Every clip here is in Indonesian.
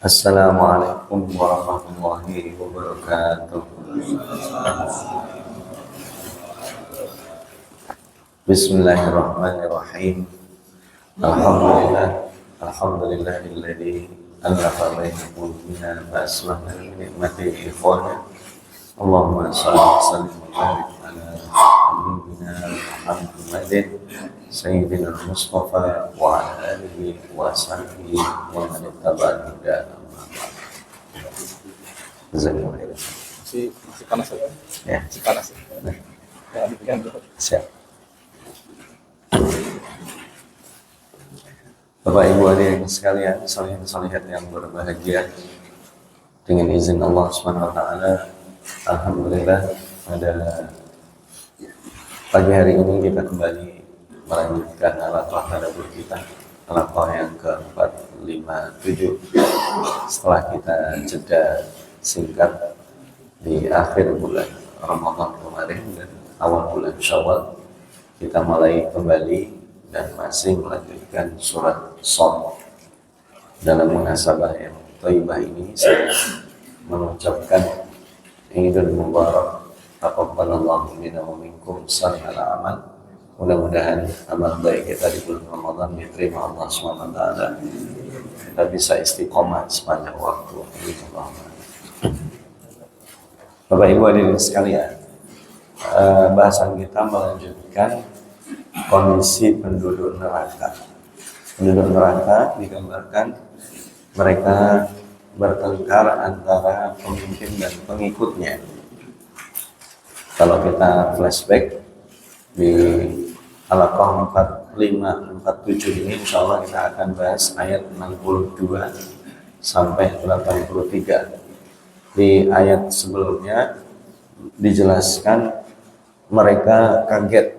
Assalamualaikum warahmatullahi wabarakatuh. Bismillahirrahmanirrahim. Alhamdulillahilladzi an'ama baina qulubina fa aslahna bi ni'matihi ikhwana. Allahumma shalli wa sallim wa barik ala nabiyyina Muhammadin sayyidina Mustafa wa ala alihi wa sahbihi wa man ittaba'a hudana. Masih panas Ya. Masih panas ya. Nah, Ya, dipegang dulu. siap. Bapak Ibu hadirin sekalian, salihin-salihat yang berbahagia, dengan izin Allah Subhanahu wa taala, alhamdulillah pada pagi hari ini kita kembali melanjutkan halaqah tadabbur kita, halaqah yang ke-457 setelah kita jeda singkat di akhir bulan Ramadan kemarin dan awal bulan Syawal. Kita mulai kembali dan masih melanjutkan surat Shad. Dalam munasabah yang thayyibah ini saya mengucapkan Idul Mubarak, taqabbalallahu minna wa minkum salihal amal. Mudah-mudahan amal baik kita di bulan Ramadan diterima Allah SWT. Kita bisa istiqomah sepanjang waktu. Bapak Ibu hadirin sekalian, bahasan kita melanjutkan kondisi penduduk neraka. Penduduk neraka digambarkan mereka bertengkar antara pemimpin dan pengikutnya. Kalau kita flashback di halaqah 4547 ini, insya Allah kita akan bahas ayat 62 sampai 83. Di ayat sebelumnya dijelaskan mereka kaget,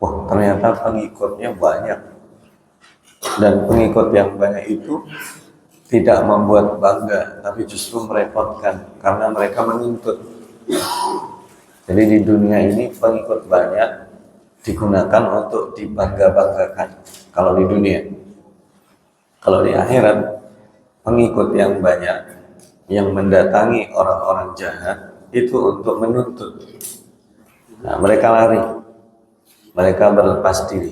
wah ternyata pengikutnya banyak, dan pengikut yang banyak itu tidak membuat bangga, tapi justru merepotkan karena mereka menuntut. Jadi di dunia ini pengikut banyak digunakan untuk dibangga-banggakan kalau di dunia. Kalau di akhirat, pengikut yang banyak yang mendatangi orang-orang jahat itu untuk menuntut. Nah, mereka lari, mereka berlepas diri.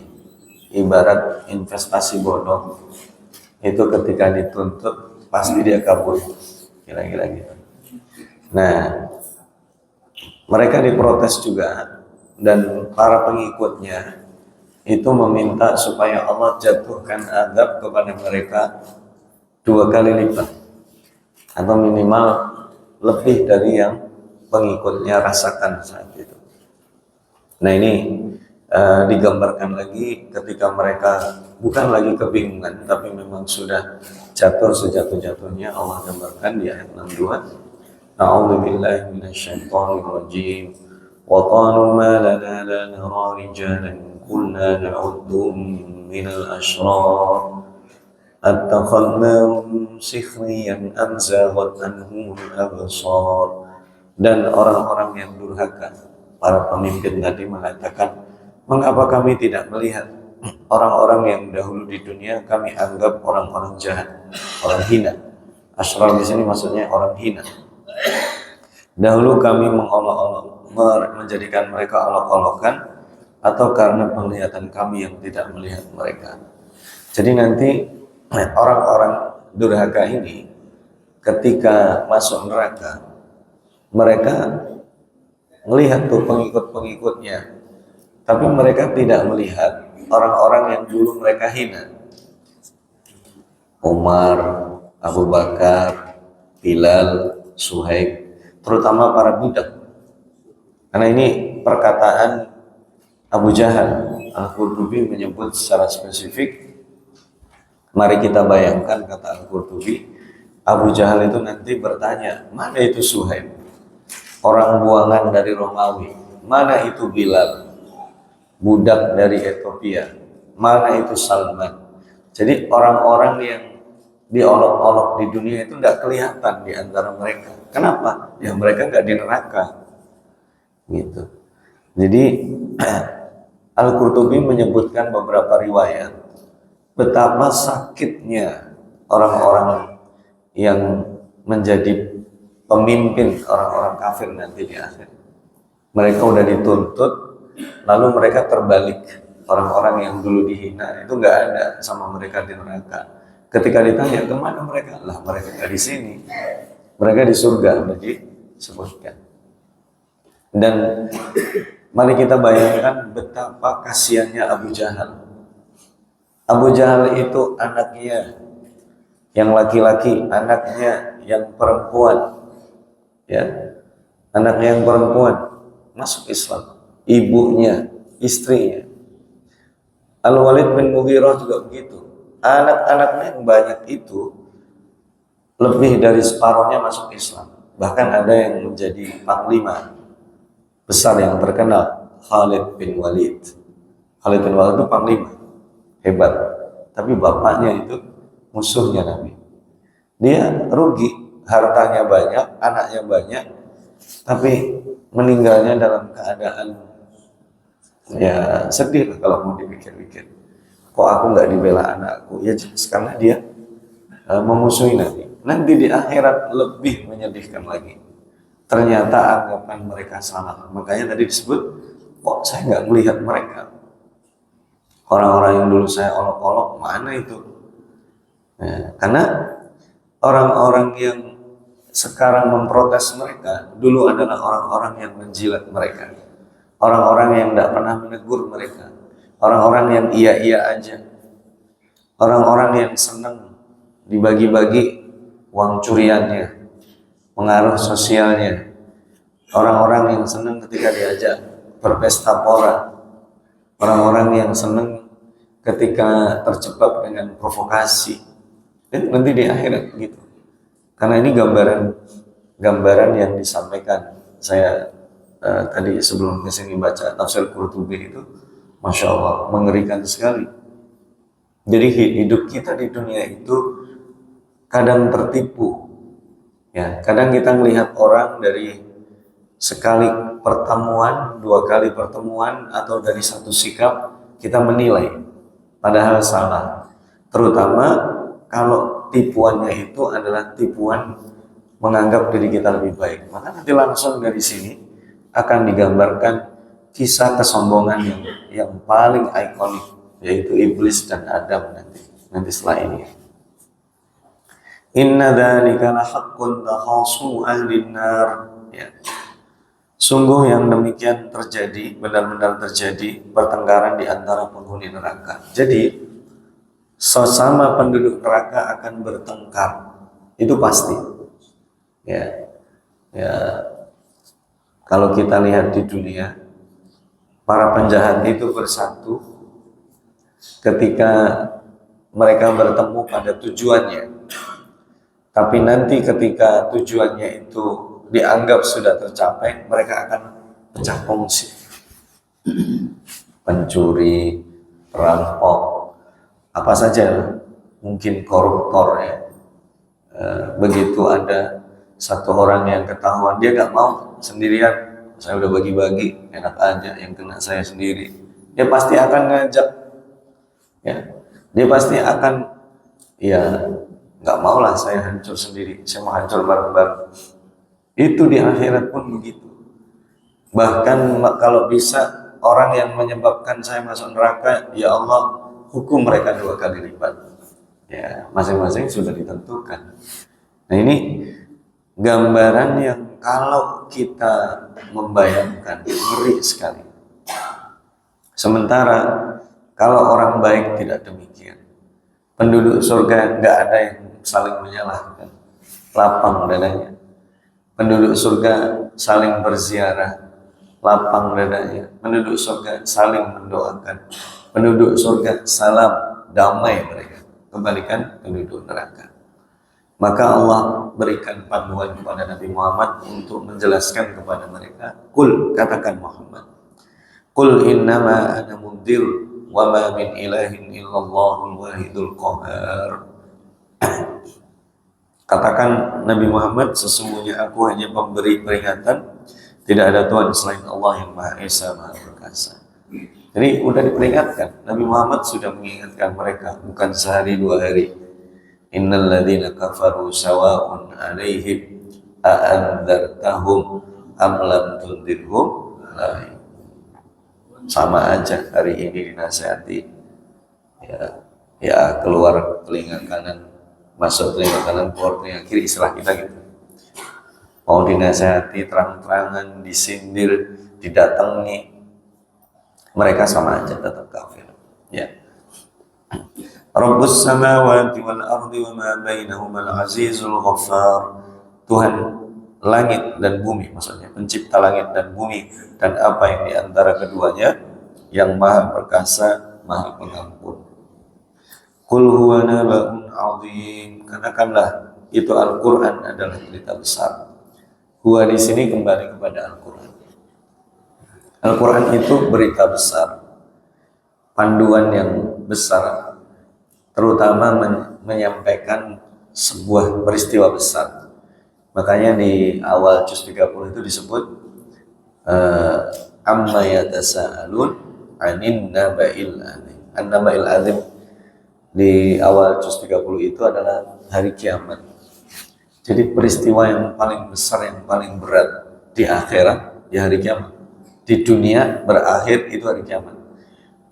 Ibarat investasi bodong, itu ketika dituntut pasti dia kabur, kira-kira gitu. Nah, mereka diprotes juga, dan para pengikutnya itu meminta supaya Allah jatuhkan azab kepada mereka 2 kali lipat, atau minimal lebih dari yang pengikutnya rasakan saat itu. Nah ini digambarkan lagi ketika mereka bukan lagi kebingungan, tapi memang sudah jatuh sejatuh-jatuhnya. Allah gambarkan di ayat 62, A'udzubillahi minasyaitonir rajim. Wa qalu ma lana la nara rijalan kunna na'udduhum minal asyrar attakhadnahum sikhriyan am zaghat anhumul absar. Dan orang-orang yang durhaka, para pemimpin tadi mengatakan, mengapa kami tidak melihat orang-orang yang dahulu di dunia kami anggap orang-orang jahat, orang hina. Asyrar di sini maksudnya orang hina. Dahulu kami mengolok-olok, menjadikan mereka olok-olokan, atau karena penglihatan kami yang tidak melihat mereka. Jadi nanti orang-orang durhaka ini ketika masuk neraka, mereka melihat tuh pengikut-pengikutnya, tapi mereka tidak melihat orang-orang yang dulu mereka hina. Umar, Abu Bakar, Bilal, Suhaib, terutama para budak. Karena ini perkataan Abu Jahal. Al-Qurtubi menyebut secara spesifik. Mari kita bayangkan, kata Al-Qurtubi, Abu Jahal itu nanti bertanya, mana itu Suhaib, orang buangan dari Romawi? Mana itu Bilal, budak dari Ethiopia? Mana itu Salman? Jadi orang-orang yang diolok-olok di dunia itu nggak kelihatan di antara mereka. Kenapa? Ya mereka nggak di neraka, gitu. Jadi Al-Qurtubi menyebutkan beberapa riwayat betapa sakitnya orang-orang yang menjadi pemimpin orang-orang kafir nanti di akhir. Mereka udah dituntut, lalu mereka terbalik. Orang-orang yang dulu dihina itu nggak ada sama mereka di neraka. Ketika ditanya kemana mereka, lah mereka nggak di sini, mereka di surga, udah disebutkan. Dan mari kita bayangkan betapa kasihannya Abu Jahal. Abu Jahal itu anaknya yang laki-laki, anaknya yang perempuan, ya, anaknya yang perempuan masuk Islam, ibunya, istrinya. Al-Walid bin Mughirah juga begitu. Anak-anaknya yang banyak itu lebih dari separuhnya masuk Islam. Bahkan ada yang menjadi panglima besar yang terkenal, Khalid bin Walid. Khalid bin Walid itu panglima hebat, tapi bapaknya itu musuhnya Nabi. Dia rugi, hartanya banyak, anaknya banyak, tapi meninggalnya dalam keadaan ya sedih lah kalau mau dipikir-pikir. Kok aku nggak dibela anakku? Ya jelas karena dia memusuhi Nabi. Nanti di akhirat lebih menyedihkan lagi. Ternyata anggapan mereka salah. Makanya tadi disebut, kok saya nggak melihat mereka. Orang-orang yang dulu saya olok-olok, mana itu? Nah, karena orang-orang yang sekarang memprotes mereka, dulu adalah orang-orang yang menjilat mereka. Orang-orang yang tidak pernah menegur mereka. Orang-orang yang iya-iya aja. Orang-orang yang senang dibagi-bagi uang curiannya, pengaruh sosialnya. Orang-orang yang senang ketika diajak berpesta pora. Orang-orang yang senang ketika terjebak dengan provokasi. Dan nanti di akhirat gitu. Karena ini gambaran yang disampaikan. Saya tadi sebelum kesini baca tafsir Qurtubi itu, Masya Allah, mengerikan sekali. Jadi hidup kita di dunia itu kadang tertipu. Ya, kadang kita melihat orang dari sekali pertemuan, 2 kali pertemuan, atau dari satu sikap kita menilai, padahal salah. Terutama kalau tipuannya itu adalah tipuan menganggap diri kita lebih baik. Maka nanti langsung dari sini akan digambarkan kisah kesombongan yang paling ikonik, yaitu iblis dan Adam nanti setelah ini. Inna dzalika lahaqqun takhasu ahlin nar. Ya. Sungguh yang demikian terjadi, benar-benar terjadi pertengkaran di antara penghuni neraka. Jadi sesama penduduk neraka akan bertengkar, itu pasti. Ya, kalau kita lihat di dunia, para penjahat itu bersatu ketika mereka bertemu pada tujuannya. Tapi nanti ketika tujuannya itu dianggap sudah tercapai, mereka akan pecah kongsi. Pencuri, perampok, apa saja, mungkin koruptor ya. Begitu ada satu orang yang ketahuan, dia nggak mau sendirian, saya udah bagi-bagi, enak aja, yang kena saya sendiri. Dia pasti akan ngajak, ya. Dia pasti akan, ya nggak maulah saya hancur sendiri, saya mau hancur bareng-bareng. Itu di akhirat pun begitu. Bahkan kalau bisa orang yang menyebabkan saya masuk neraka, ya Allah hukum mereka 2 kali lipat. Ya, masing-masing sudah ditentukan. Nah ini gambaran yang kalau kita membayangkan ngeri sekali. Sementara kalau orang baik tidak demikian. Penduduk surga nggak ada yang saling menyalahkan, lapang dadanya. Penduduk surga saling berziarah, lapang dadanya. Penduduk surga saling mendoakan. Penduduk surga salam, damai mereka. Kembalikan penduduk neraka. Maka Allah berikan panduan kepada Nabi Muhammad untuk menjelaskan kepada mereka. Qul, katakan Muhammad, Qul innama ana mundir wa ma min ilahin illallahul wahidul qahar. Katakan Nabi Muhammad, sesungguhnya aku hanya pemberi peringatan, tidak ada Tuhan selain Allah yang Maha Esa, Maha Perkasa. Jadi udah diperingatkan, Nabi Muhammad sudah mengingatkan mereka, bukan sehari 2 hari. innal ladzina kafaru sawa'un 'alaihim a'andzartahum am lam tundirhum la yu'minun. Sama aja hari ini dinasihati, ya keluar telinga kanan, masuk telinga kanan, keluar telinga kiri, istilah kita gitu. Mau dinasihati terang-terangan, disindir, didatangi, mereka sama aja tetap kafir. Ya. Rabbus samawati wal ardi wa ma bainahuma al-azizul ghaffar. Tuhan langit dan bumi, maksudnya pencipta langit dan bumi dan apa yang di antara keduanya, yang maha perkasa, maha pengampun. Qul huwa nabaun azim. Katakanlah itu Al-Qur'an adalah berita besar. Huwa di sini kembali kepada Al-Qur'an. Al-Qur'an itu berita besar, panduan yang besar, terutama menyampaikan sebuah peristiwa besar. Makanya di awal juz 30 itu disebut amma yatasaalun 'anin naba'il azim. An-naba'il azim di awal juz 30 itu adalah hari kiamat. Jadi peristiwa yang paling besar, yang paling berat di akhirat, di hari kiamat. Di dunia berakhir itu hari kiamat.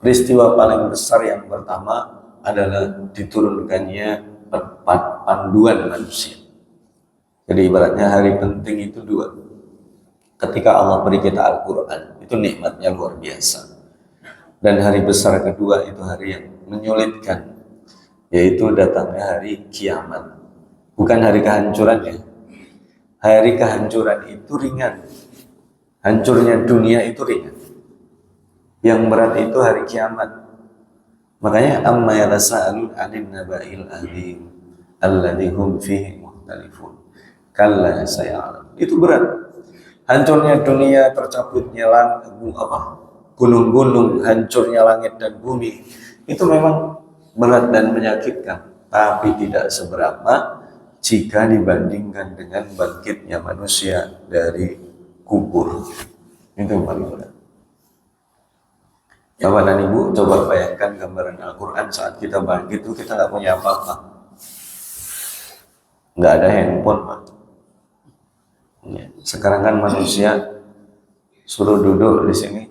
Peristiwa paling besar yang pertama adalah diturunkannya panduan manusia. Jadi ibaratnya hari penting itu dua. Ketika Allah beri kita Al-Quran, itu nikmatnya luar biasa. Dan hari besar kedua itu hari yang menyulitkan, yaitu datangnya hari kiamat. Bukan hari kehancuran ya. Hari kehancuran itu ringan. Hancurnya dunia itu ringan. Yang berat itu hari kiamat. Makanya amma yatasaalun 'anil naba'il azim alladzi hum fihi mukhtalifun. Kalla saya'lam. Itu berat. Hancurnya dunia, tercabutnya gunung-gunung, hancurnya langit dan bumi. Itu memang berat dan menyakitkan, tapi tidak seberapa jika dibandingkan dengan bangkitnya manusia dari kubur. Itu paling berat. Bapak dan Ibu, coba bayangkan gambaran Al-Quran saat kita bangkit itu kita nggak punya apa-apa. Nggak ada handphone, Pak. Ya. Sekarang kan manusia suruh duduk di sini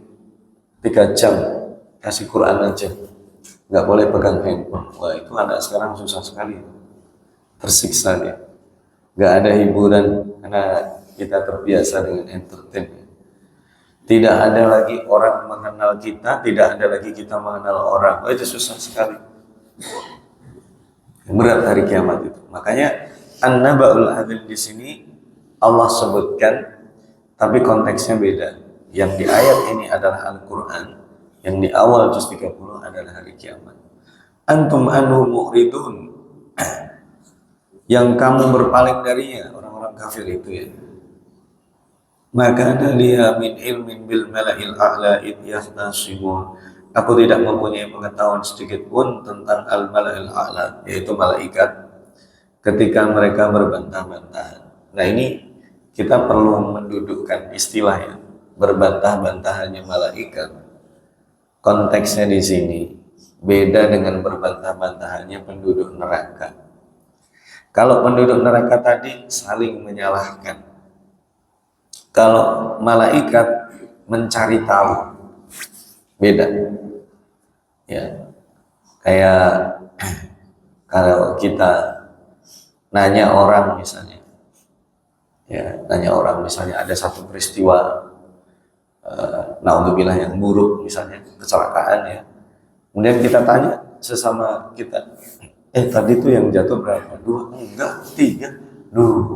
3 jam, kasih Quran aja, nggak boleh pegang handphone. Wah, itu anak sekarang susah sekali, tersiksa dia. Nggak ada hiburan karena kita terbiasa dengan entertain. Tidak ada lagi orang mengenal kita, tidak ada lagi kita mengenal orang. Oh, itu susah sekali. Berat hari kiamat itu. Makanya An-Naba'ul Azim di sini Allah sebutkan, tapi konteksnya beda. Yang di ayat ini adalah Al-Quran, yang di awal juz 30 adalah hari kiamat. Antum anhu mu'ridun. Yang kamu berpaling darinya, orang-orang kafir itu ya. Maka ada dia min ilmin bil mala'il a'la id yahtasibun. Aku tidak mempunyai pengetahuan sedikit pun tentang al-mala'il a'la, yaitu malaikat, ketika mereka berbantah-bantahan. Nah, ini kita perlu mendudukkan istilah ya, berbantah-bantahannya malaikat. Konteksnya di sini beda dengan berbantah-bantahannya penduduk neraka. Kalau penduduk neraka tadi saling menyalahkan. Kalau malaikat mencari tahu, beda. Ya, kayak kalau kita nanya orang misalnya, ada satu peristiwa, naudzubillah yang buruk misalnya, kecelakaan ya. Kemudian kita tanya sesama kita, tadi tuh yang jatuh berapa? 2? Enggak, 3, 2.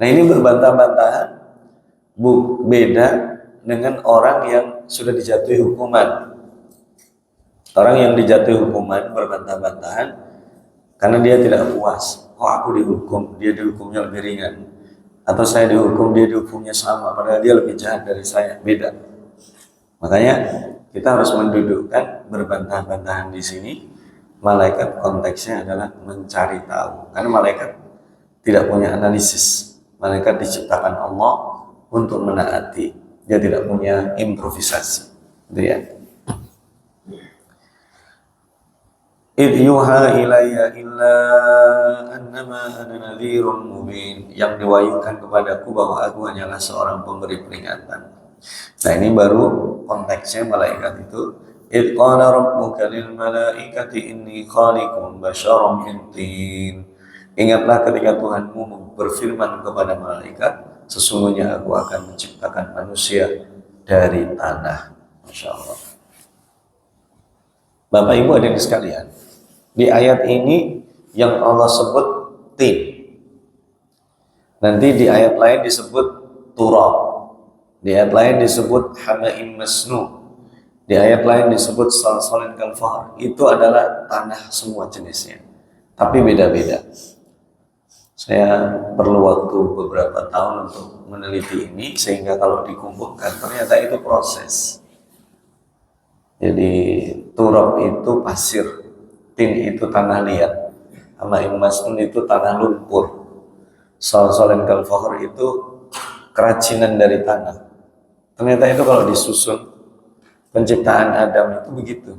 Nah, ini berbantah-bantahan. Beda dengan orang yang sudah dijatuhi hukuman. Orang yang dijatuhi hukuman berbantah-bantahan karena dia tidak puas. Oh, aku dihukum, dia dihukumnya lebih ringan. Atau saya dihukum, dia dihukumnya sama, padahal dia lebih jahat dari saya. Beda. Makanya kita harus mendudukkan berbantah-bantahan di sini. Malaikat konteksnya adalah mencari tahu. Karena malaikat tidak punya analisis. Malaikat diciptakan Allah untuk menaati, dia tidak punya improvisasi, gitu ya. id yuha ilayya illa annama ana nadhirun mubin, yang diwahyukan kepadaku bahwa aku hanyalah seorang pemberi peringatan. Nah, ini baru konteksnya malaikat itu. Id qala rabbuka lil malaikati inni khaliqun basyaram min tin. Ingatlah ketika Tuhanmu berfirman kepada malaikat, sesungguhnya aku akan menciptakan manusia dari tanah. Masya Allah. Bapak Ibu hadirin sekalian, di ayat ini yang Allah sebut tin. Nanti di ayat lain disebut turab. Di ayat lain disebut hama'im masnu. Di ayat lain disebut salsalin kal fahr. Itu adalah tanah semua jenisnya, tapi beda-beda. Saya perlu waktu beberapa tahun untuk meneliti ini, sehingga kalau dikumpulkan ternyata itu proses. Jadi turab itu pasir, tin itu tanah liat, hama'im masnun itu tanah lumpur, salsalin kal fahr itu kerajinan dari tanah. Ternyata itu kalau disusun, penciptaan Adam itu begitu.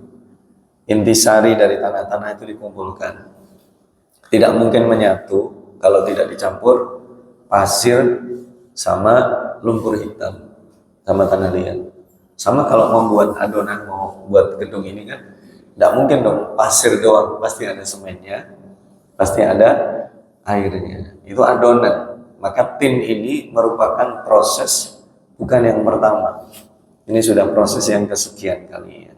Intisari dari tanah-tanah itu dikumpulkan. Tidak mungkin menyatu kalau tidak dicampur pasir sama lumpur hitam sama tanah liat. Sama kalau membuat adonan, mau buat gedung ini kan, tidak mungkin dong pasir doang, pasti ada semennya, pasti ada airnya. Itu adonan. Maka tin ini merupakan proses, bukan yang pertama. Ini sudah proses yang kesekian kali ya.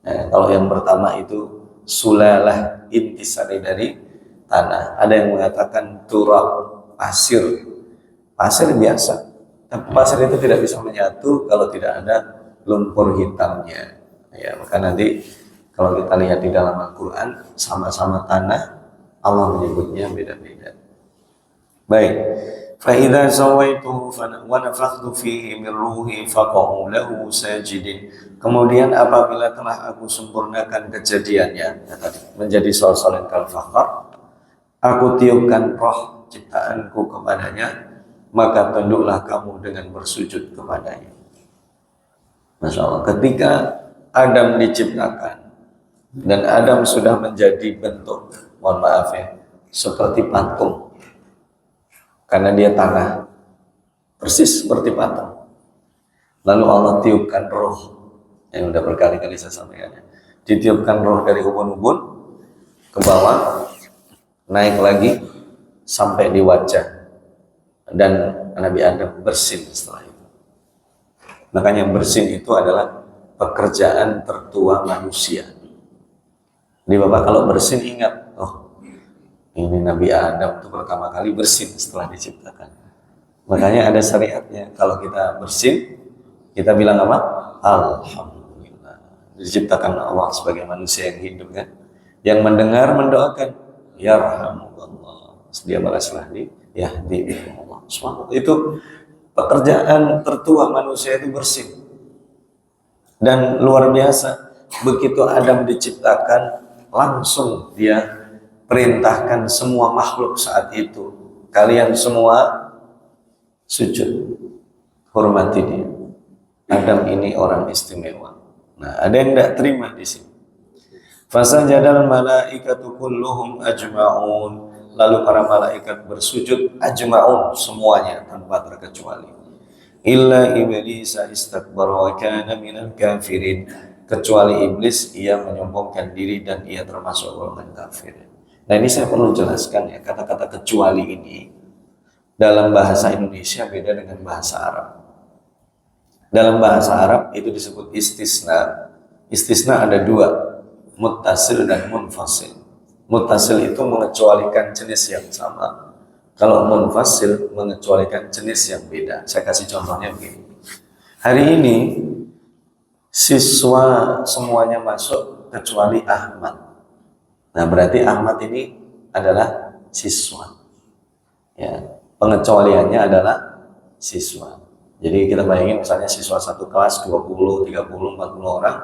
Nah, kalau yang pertama itu sulalah intisari dari tanah. Ada yang mengatakan turab, pasir. Pasir biasa. Tapi pasir itu tidak bisa menyatu kalau tidak ada lumpur hitamnya. Ya, maka nanti kalau kita lihat di dalam Al-Quran, sama-sama tanah, Allah menyebutnya beda-beda. Baik. فَإِذَا سَوَيْتُهُ وَنَفَخْتُ فِيهِ مِنْ رُوحِي فَقَعُوا لَهُ سَاجِدِينَ. Kemudian apabila telah aku sempurnakan kejadiannya, menjadi salsalin kal fakhar, aku tiupkan roh ciptaanku kepadanya, maka tunduklah kamu dengan bersujud kepadanya. Masya Allah, ketika Adam diciptakan dan Adam sudah menjadi bentuk, mohon maaf ya, seperti patung. Karena dia tanah, persis seperti patung. Lalu Allah tiupkan roh, yang udah berkali-kali saya sampaikan. Ditiupkan roh dari ubun-ubun ke bawah, naik lagi sampai di wajah, dan Nabi Adam bersin setelah itu. Makanya bersin itu adalah pekerjaan tertua manusia. Jadi Bapak kalau bersin ingat, oh ini Nabi Adam itu pertama kali bersin setelah diciptakan. Makanya ada syariatnya, kalau kita bersin, kita bilang apa? Alhamdulillah. Diciptakan Allah sebagai manusia yang hidup kan. Yang mendengar mendoakan, ya rahmatullah. Dia balaslah di yahdi Allah. Itu pekerjaan tertua manusia itu bersin. Dan luar biasa, begitu Adam diciptakan, langsung dia perintahkan semua makhluk saat itu, kalian semua sujud, hormati dia. Adam ini orang istimewa. Nah, ada yang tidak terima di sini. Fasajadal malaikatu kulluhum ajma'un. Lalu para malaikat bersujud ajma'un, semuanya tanpa terkecuali. Illa iblis istakbara wa kana minal kafirin. Kecuali iblis, ia menyombongkan diri dan ia termasuk golongan kafir. Nah, ini saya perlu jelaskan ya, kata-kata kecuali ini dalam bahasa Indonesia beda dengan bahasa Arab. Dalam bahasa Arab itu disebut istisna. Istisna ada dua, muttasil dan munfasil. Muttasil itu mengecualikan jenis yang sama. Kalau munfasil mengecualikan jenis yang beda. Saya kasih contohnya begini. Hari ini siswa semuanya masuk kecuali Ahmad. Nah, berarti Ahmad ini adalah siswa. Ya, pengecualiannya adalah siswa. Jadi kita bayangin misalnya siswa satu kelas 20, 30, 40 orang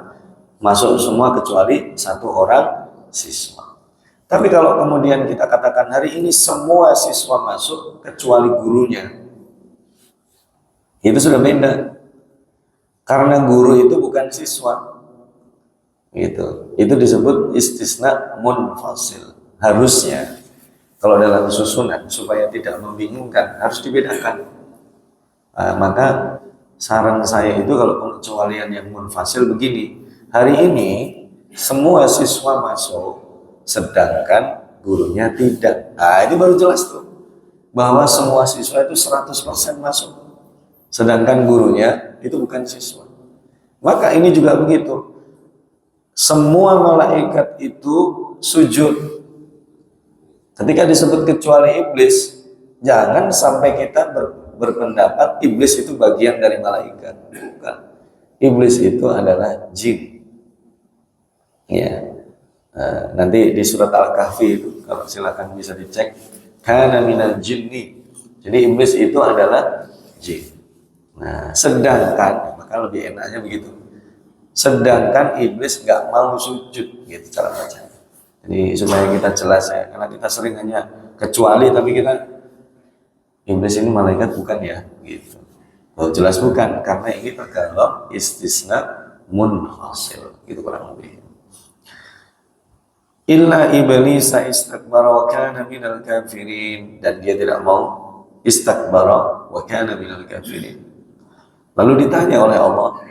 masuk semua kecuali satu orang siswa. Tapi kalau kemudian kita katakan hari ini semua siswa masuk kecuali gurunya, itu sudah beda. Karena guru itu bukan siswa. Gitu. Itu disebut istisna munfasil. Harusnya kalau dalam susunan supaya tidak membingungkan harus dibedakan. Maka saran saya itu kalau pengecualian yang munfasil begini. Hari ini semua siswa masuk, sedangkan gurunya tidak. Ini baru jelas tuh bahwa semua siswa itu 100% masuk, sedangkan gurunya itu bukan siswa. Maka ini juga begitu. Semua malaikat itu sujud. Ketika disebut kecuali iblis, jangan sampai kita berpendapat iblis itu bagian dari malaikat. Bukan. Iblis itu adalah jin. Ya. Nanti di surat Al-Kahfi itu, kalau silakan bisa dicek, kana minal jinni. Jadi iblis itu adalah jin. Nah, sedangkan, maka lebih enaknya begitu. Sedangkan iblis nggak mau sujud, gitu cara baca. Jadi supaya kita jelas ya, karena kita sering hanya kecuali, tapi kita iblis ini malaikat bukan ya, gitu. Oh, jelas bukan, karena ini tergolong istisna munfasil, gitu kurang lebih. Illa iblis istakbara wa kana minal kafirin, dan dia tidak mau istakbara wa kana minal kafirin. Lalu ditanya oleh Allah,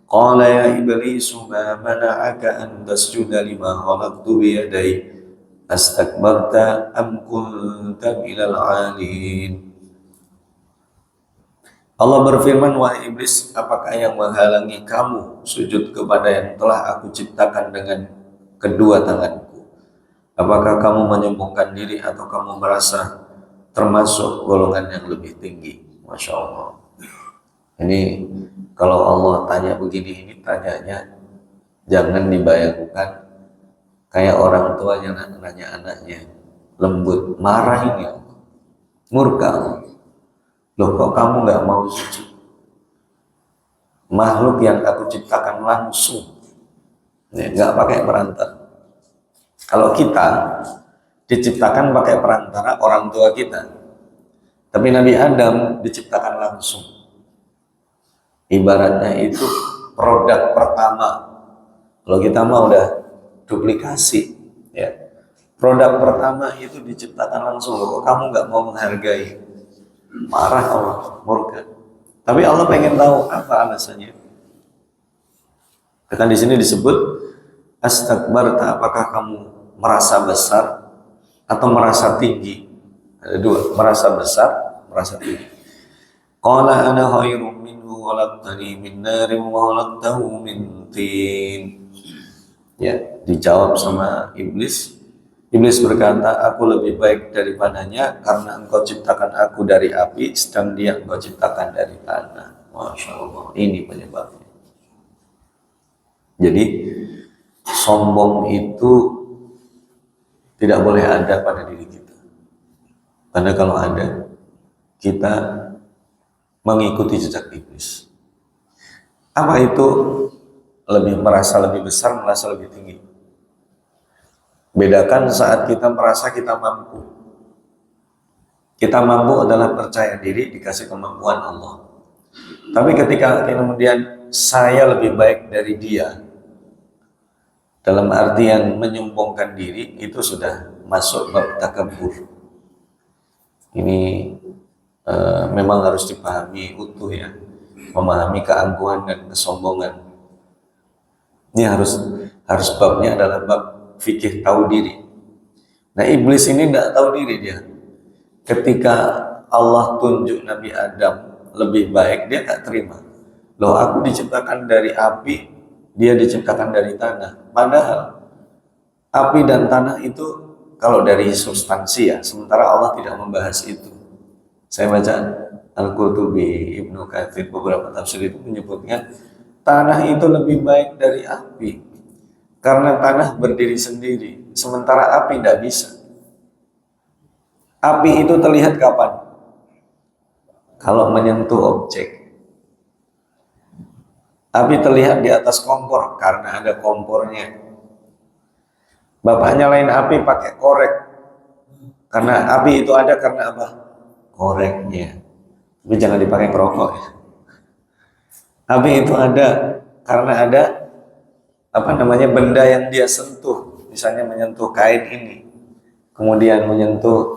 qala ya iblis ma mana'aka an tasjuda lima khalaqtu bi yadayya astakbarta am kunta minal 'alin. Allah berfirman, wahai iblis, apakah yang menghalangi kamu sujud kepada yang telah aku ciptakan dengan kedua tanganku? Apakah kamu menyombongkan diri atau kamu merasa termasuk golongan yang lebih tinggi? Masya Allah. Ini kalau Allah tanya begini, ini tanyanya jangan dibayangkan kayak orang tua yang nanya anaknya, lembut, marah ini, murka. Loh, kok kamu nggak mau sujud? Makhluk yang aku ciptakan langsung, nggak pakai perantara. Kalau kita diciptakan pakai perantara orang tua kita, tapi Nabi Adam diciptakan langsung. Ibaratnya itu produk pertama. Kalau kita mau udah duplikasi, ya. Produk pertama itu diciptakan langsung. Kok kamu nggak mau menghargai? Marah Allah, murka. Tapi Allah pengen tahu apa alasannya. Karena di sini disebut astakbarta, apakah kamu merasa besar atau merasa tinggi? Ada dua, merasa besar, merasa tinggi. Qala ana khairum minhu khalaqtani min narin wa khalaqtahu min tin. Ya, dijawab sama iblis. Iblis berkata, aku lebih baik daripadanya karena engkau ciptakan aku dari api, sedang dia engkau ciptakan dari tanah. Masya Allah, ini penyebabnya. Jadi sombong itu tidak boleh ada pada diri kita. Karena kalau ada, kita mengikuti jejak iblis. Apa itu merasa lebih besar, merasa lebih tinggi? Bedakan saat kita merasa kita mampu. Kita mampu adalah percaya diri, dikasih kemampuan Allah. Tapi ketika kemudian saya lebih baik dari dia, dalam artian menyombongkan diri, itu sudah masuk bab takabur. Ini memang harus dipahami utuh ya, memahami keangkuhan dan kesombongan. Ini harus babnya adalah bab fikih tahu diri. Nah, iblis ini tidak tahu diri dia. Ketika Allah tunjuk Nabi Adam lebih baik, dia tak terima. Loh, aku diciptakan dari api, dia diciptakan dari tanah. Padahal api dan tanah itu kalau dari substansi ya, sementara Allah tidak membahas itu. Saya baca Al-Qurtubi, Ibnu Katsir, beberapa tafsir itu menyebutkan tanah itu lebih baik dari api. Karena tanah berdiri sendiri, sementara api tidak bisa. Api itu terlihat kapan? Kalau menyentuh objek. Api terlihat di atas kompor karena ada kompornya. Bapak nyalain api pakai korek. Karena api itu ada karena apa? Koreknya. Tapi jangan dipakai kerokok ya. Api itu ada karena ada apa namanya, benda yang dia sentuh, misalnya menyentuh kain ini, kemudian menyentuh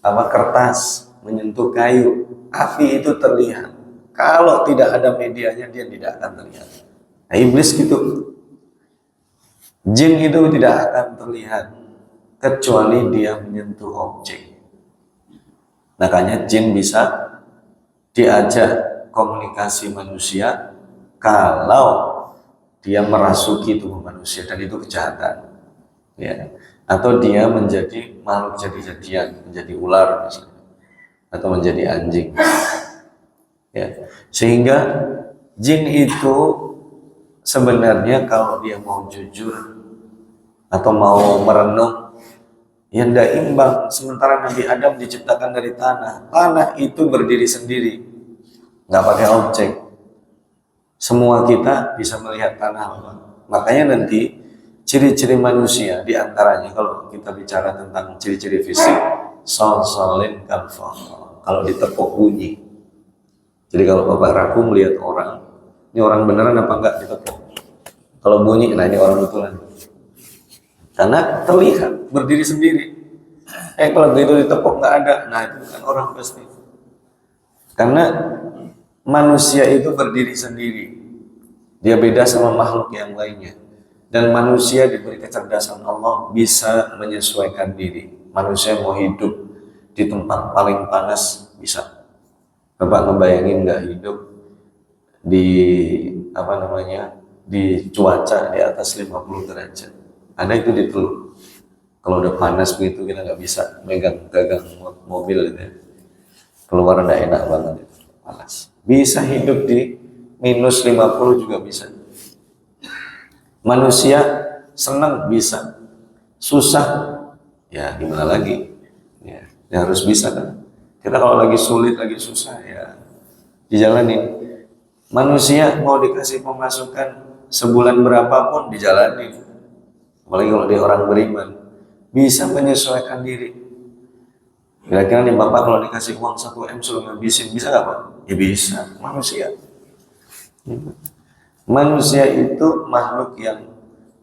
apa, kertas, menyentuh kayu, api itu terlihat. Kalau tidak ada medianya dia tidak akan terlihat. Nah, iblis gitu. Jin itu tidak akan terlihat kecuali dia menyentuh objek. Makanya jin bisa diajak komunikasi manusia kalau dia merasuki tubuh manusia, dan itu kejahatan, ya. Atau dia menjadi makhluk jadi-jadian, menjadi ular misalnya, atau menjadi anjing, ya. Sehingga jin itu sebenarnya kalau dia mau jujur atau mau merenung, ya tidak imbang. Sementara Nabi Adam diciptakan dari tanah, tanah itu berdiri sendiri, nggak pakai objek. Semua kita bisa melihat tanah. Makanya nanti ciri-ciri manusia diantaranya, kalau kita bicara tentang ciri-ciri fisik, salsalin kalfakhar, kalau ditepuk bunyi. Jadi kalau Bapak ragu melihat orang, ini orang beneran apa enggak, ditepuk. Kalau bunyi, nah ini orang betulan. Karena terlihat berdiri sendiri. Kalau begitu ditepuk nggak ada, nah itu bukan orang pasti. Karena manusia itu berdiri sendiri, dia beda sama makhluk yang lainnya. Dan manusia diberi kecerdasan Allah, bisa menyesuaikan diri. Manusia mau hidup di tempat paling panas bisa. Bapak ngebayangin nggak hidup di apa namanya, di cuaca di atas 50 derajat? Ada itu di Teluk. Kalau udah panas begitu kita nggak bisa gagang mobil gitu ya. Keluar udah enak banget itu, panas. Bisa hidup di minus 50 juga bisa. Manusia senang bisa, susah ya gimana lagi, ya harus bisa kan. Kita kalau lagi sulit, lagi susah ya dijalanin. Manusia mau dikasih pemasukan sebulan berapapun dijalanin. Apalagi kalau dia orang beriman, bisa menyesuaikan diri. Kira-kira nih Bapak kalau dikasih uang 1 M suruh ngabisin, bisa nggak Pak? Ya bisa, manusia. Manusia itu makhluk yang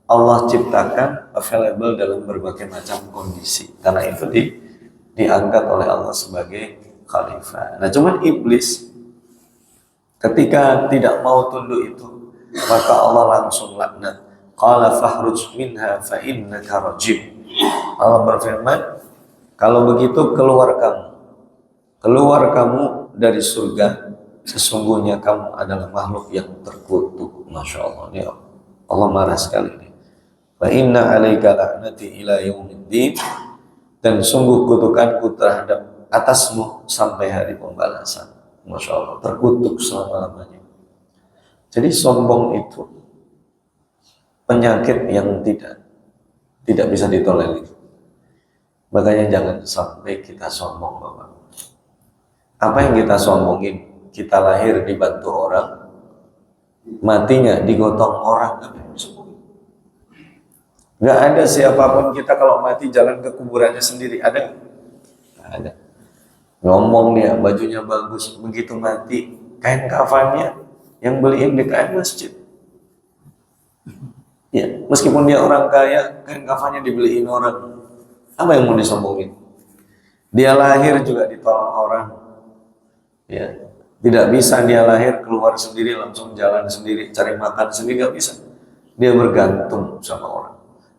Allah ciptakan available dalam berbagai macam kondisi. Karena itu diangkat oleh Allah sebagai khalifah. Nah, cuman iblis ketika tidak mau tunduk itu, maka Allah langsung laknat. Qala fahruj minha fa innaka rajim. Allah berfirman, kalau begitu keluar kamu dari surga, sesungguhnya kamu adalah makhluk yang terkutuk. Masya Allah, ya Allah marah sekali ini. Wa inna alaika la'nati ila yaumiddin, dan sungguh kutukanku terhadap atasmu sampai hari pembalasan. Masya Allah, terkutuk selama-lamanya. Jadi sombong itu penyakit yang tidak bisa ditolerir. Makanya jangan sampai kita sombong, Bapak. Apa yang kita sombongin? Kita lahir dibantu orang, matinya digotong orang. Nggak ada siapapun kita kalau mati jalan ke kuburannya sendiri, ada? Nggak ada. Ngomong dia bajunya bagus, begitu mati kain kafannya yang beliin di kain masjid. Ya, meskipun dia orang kaya, kain kafannya dibeliin orang. Apa yang mau disombongin? Dia lahir juga ditolong orang. Ya, tidak bisa dia lahir keluar sendiri, langsung jalan sendiri, cari makan sendiri, nggak bisa. Dia bergantung sama orang.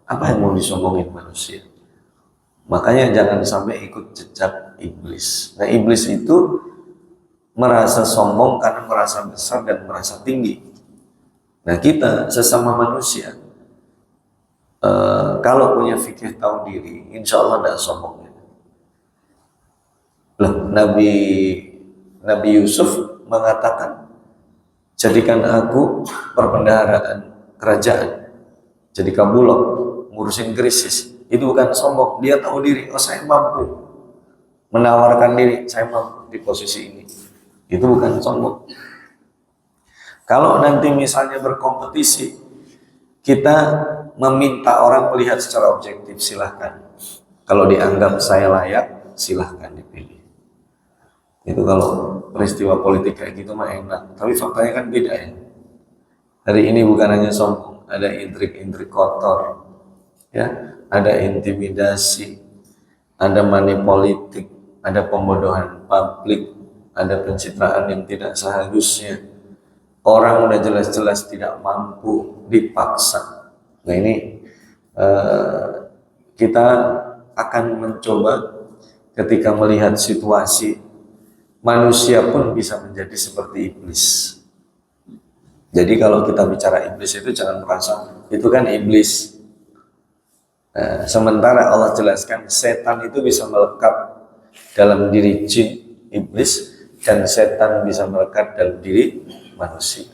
Apa yang mau disombongin manusia? Makanya jangan sampai ikut jejak iblis. Nah, iblis itu merasa sombong karena merasa besar dan merasa tinggi. Nah, kita sesama manusia, kalau punya fikih tahu diri, insya Allah tidak sombong. Loh, Nabi Yusuf mengatakan, jadikan aku perbendaharaan kerajaan, jadi kabulok, ngurusin krisis. Itu bukan sombong, dia tahu diri. Oh, saya mampu menawarkan diri, saya mampu di posisi ini. Itu bukan sombong. Kalau nanti misalnya berkompetisi, kita meminta orang melihat secara objektif, silahkan. Kalau dianggap saya layak, silahkan dipilih. Itu kalau peristiwa politik kayak gitu mah enak. Tapi faktanya kan beda ya. Hari ini bukan hanya sombong, ada intrik-intrik kotor, ya, ada intimidasi, ada money politik, ada pembodohan publik, ada pencitraan yang tidak seharusnya. Orang udah jelas-jelas tidak mampu, dipaksa. Nah ini kita akan mencoba ketika melihat situasi manusia pun bisa menjadi seperti iblis. Jadi kalau kita bicara iblis itu jangan merasa itu kan iblis. Sementara Allah jelaskan setan itu bisa melekat dalam diri jin iblis dan setan bisa melekat dalam diri manusia.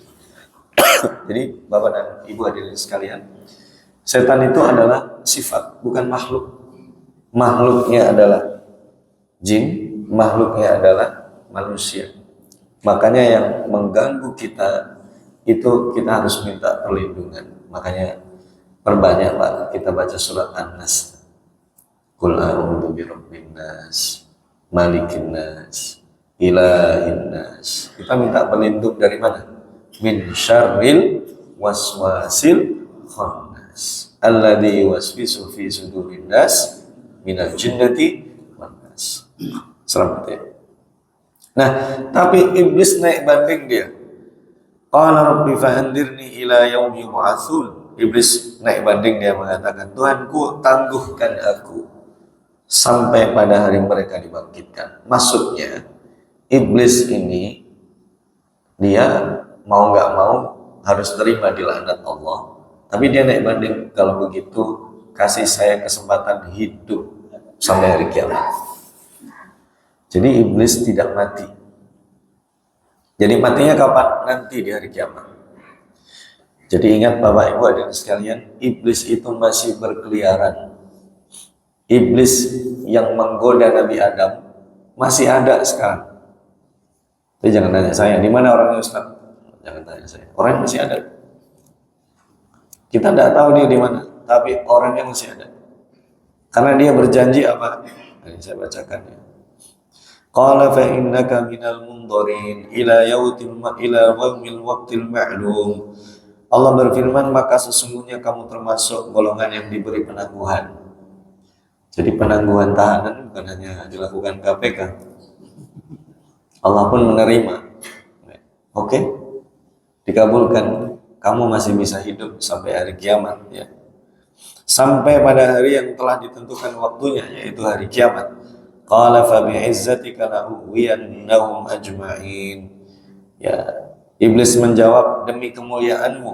Jadi Bapak dan Ibu hadirin sekalian, setan itu adalah sifat, bukan makhluk. Makhluknya adalah jin, makhluknya adalah manusia. Makanya yang mengganggu kita itu kita harus minta perlindungan. Makanya perbanyak Pak kita baca surat An-Nas. Qul a'udzu birabbin nas, malikin nas, ilahin nas. Kita minta perlindung dari mana? Min syarril waswasil khannas alladzi yuwaswisu fi sudurin nas minal jinnati wan nas. Selamat ya. Nah, tapi iblis naik banding dia. Qala rabbi fa'andirni ila yaumi yub'atsun. Iblis naik banding dia mengatakan, Tuhanku tangguhkan aku sampai pada hari mereka dibangkitkan. Maksudnya iblis ini dia mau nggak mau harus terima dilaknat Allah. Tapi dia naik banding, kalau begitu kasih saya kesempatan hidup sampai hari kiamat. Jadi iblis tidak mati. Jadi matinya kapan? Nanti di hari kiamat. Jadi ingat Bapak Ibu hadirin sekalian, iblis itu masih berkeliaran. Iblis yang menggoda Nabi Adam masih ada sekarang. Jadi jangan tanya saya, di mana orangnya Ustaz? Jangan tanya saya. Orangnya masih ada. Kita tidak tahu dia di mana, tapi orangnya masih ada. Karena dia berjanji apa? Ini saya bacakan ya. Qala fa innaka minal mundarin ila yaumil waqtil ma'lum. Allah berfirman, maka sesungguhnya kamu termasuk golongan yang diberi penangguhan. Jadi penangguhan tahanan bukan hanya dilakukan KPK. Allah pun menerima. Oke? Dikabulkan. Kamu masih bisa hidup sampai hari kiamat ya. Sampai pada hari yang telah ditentukan waktunya, yaitu hari kiamat. Qala fa bi'izzatika la'uwiyannahum ajma'in. Ya, iblis menjawab, demi kemuliaanmu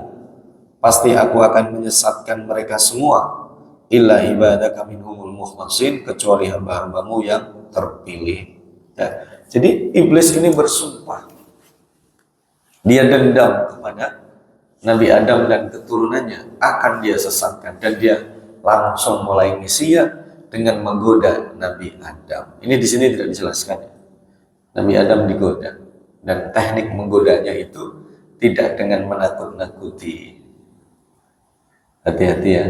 pasti aku akan menyesatkan mereka semua, illa ibadaka minhumul mukhlasin, kecuali hamba-hambamu yang terpilih. Ya. Jadi iblis ini bersumpah. Dia dendam kepada Nabi Adam dan keturunannya akan dia sesatkan, dan dia langsung mulai misia dengan menggoda Nabi Adam. Ini di sini tidak dijelaskan. Nabi Adam digoda, dan teknik menggodanya itu tidak dengan menakut-nakuti. Hati-hati ya,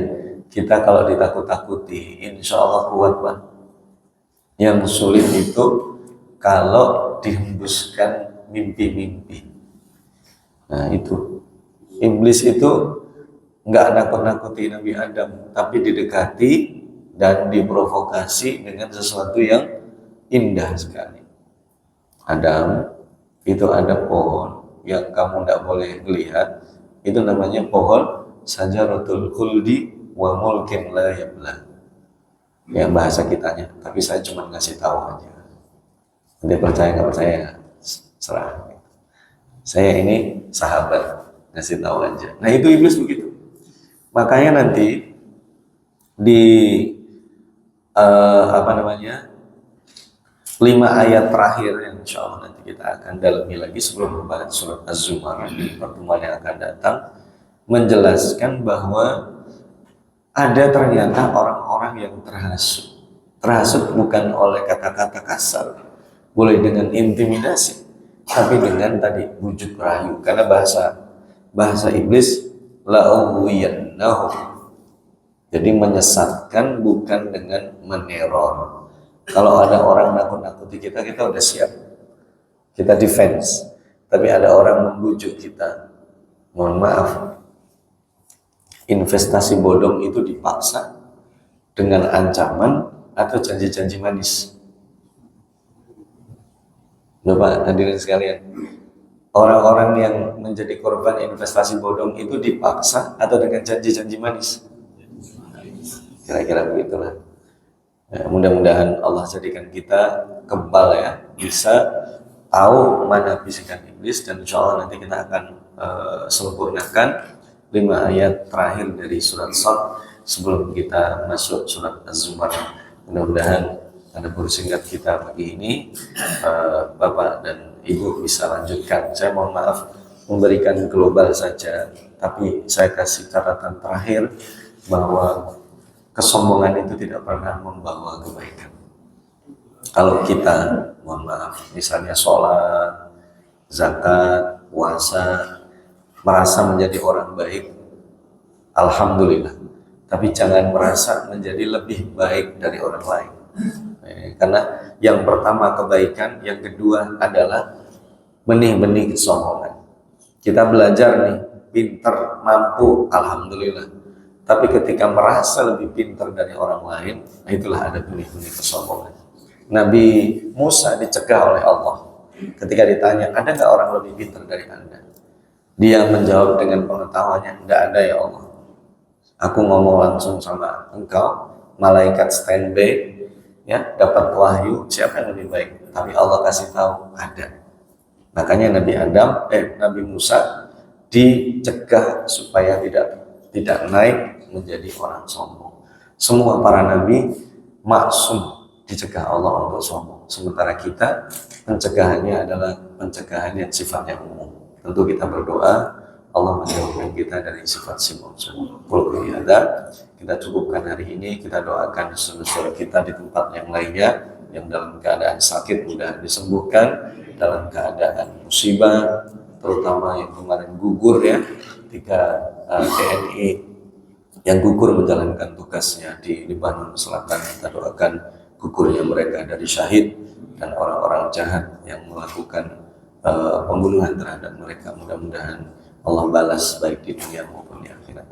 kita kalau ditakut-takuti, insya Allah kuat Pak. Yang sulit itu kalau dihembuskan mimpi-mimpi. Nah itu, iblis itu nggak nakut-nakuti Nabi Adam, tapi didekati dan diprovokasi dengan sesuatu yang indah sekali. Adam, itu ada pohon yang kamu tidak boleh lihat, itu namanya pohon Sajaratul Khuldi wa mulkin la yabla. Ya bahasa kitanya, tapi saya cuma ngasih tahu aja. Nanti percaya nggak percaya serah. Saya ini sahabat, ngasih tahu aja. Nah itu iblis begitu. Makanya nanti di 5 ayat terakhir yang insya Allah nanti kita akan dalami lagi sebelum membahas surat Az-Zumar di pertemuan yang akan datang, menjelaskan bahwa ada ternyata orang-orang yang terhasut. Terhasut bukan oleh kata-kata kasar, boleh dengan intimidasi, tapi dengan tadi bujuk rayu. Karena bahasa iblis la'uwiyannahum. Jadi menyesatkan bukan dengan meneror. Kalau ada orang nakut-nakuti kita, kita udah siap. Kita defense. Tapi ada orang membujuk kita. Mohon maaf. investasi bodong itu dipaksa dengan ancaman atau janji-janji manis? Bapak hadirin sekalian, orang-orang yang menjadi korban investasi bodong itu dipaksa atau dengan janji-janji manis? Kira-kira begitulah. Ya, mudah-mudahan Allah jadikan kita kebal ya, bisa tahu mana bisikan iblis, dan insya Allah nanti kita akan sempurnakan 5 ayat terakhir dari surat Sad sebelum kita masuk surat Az-Zumar. Mudah-mudahan adapun singkat kita pagi ini Bapak dan Ibu bisa lanjutkan. Saya mohon maaf memberikan global saja, tapi saya kasih catatan terakhir bahwa kesombongan itu tidak pernah membawa kebaikan. Kalau kita, mohon maaf, misalnya sholat, zakat, puasa, merasa menjadi orang baik, alhamdulillah. Tapi jangan merasa menjadi lebih baik dari orang lain. Karena yang pertama kebaikan, yang kedua adalah benih-benih kesombongan. Kita belajar nih, pinter, mampu, alhamdulillah. Tapi ketika merasa lebih pintar dari orang lain, itulah ada benih-benih kesombongan. Nabi Musa dicegah oleh Allah. Ketika ditanya, ada nggak orang lebih pintar dari Anda? Dia menjawab dengan pengetahuannya, tidak ada ya Allah. Aku ngomong langsung sama engkau, malaikat standby, ya, dapat wahyu, siapa yang lebih baik? Tapi Allah kasih tahu, ada. Makanya Nabi Musa dicegah supaya tidak naik menjadi orang sombong. Semua para nabi maksum dicegah Allah untuk sombong. Sementara kita, pencegahannya adalah pencegahan yang sifatnya umum. Tentu kita berdoa Allah menjauhkan kita dari sifat sombong. Kita cukupkan hari ini. Kita doakan saudara kita di tempat yang lainnya yang dalam keadaan sakit mudah disembuhkan, dalam keadaan musibah, terutama yang kemarin gugur ya, 3 TNI yang gugur menjalankan tugasnya di Lebanon Selatan. Kita doakan gugurnya mereka dari syahid dan orang-orang jahat yang melakukan pembunuhan terhadap mereka. Mudah-mudahan Allah balas baik di dunia maupun di akhirat.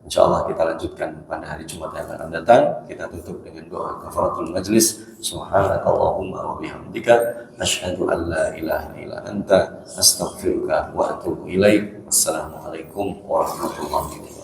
Insyaallah kita lanjutkan pada hari Jumat yang akan datang. Kita tutup dengan doa kafaratul majlis. Subhanakallahumma wa bihamdika asyhadu an la ilaha illa anta astaghfiruka wa atubu ilaik. Wassalamualaikum warahmatullahi wabarakatuh.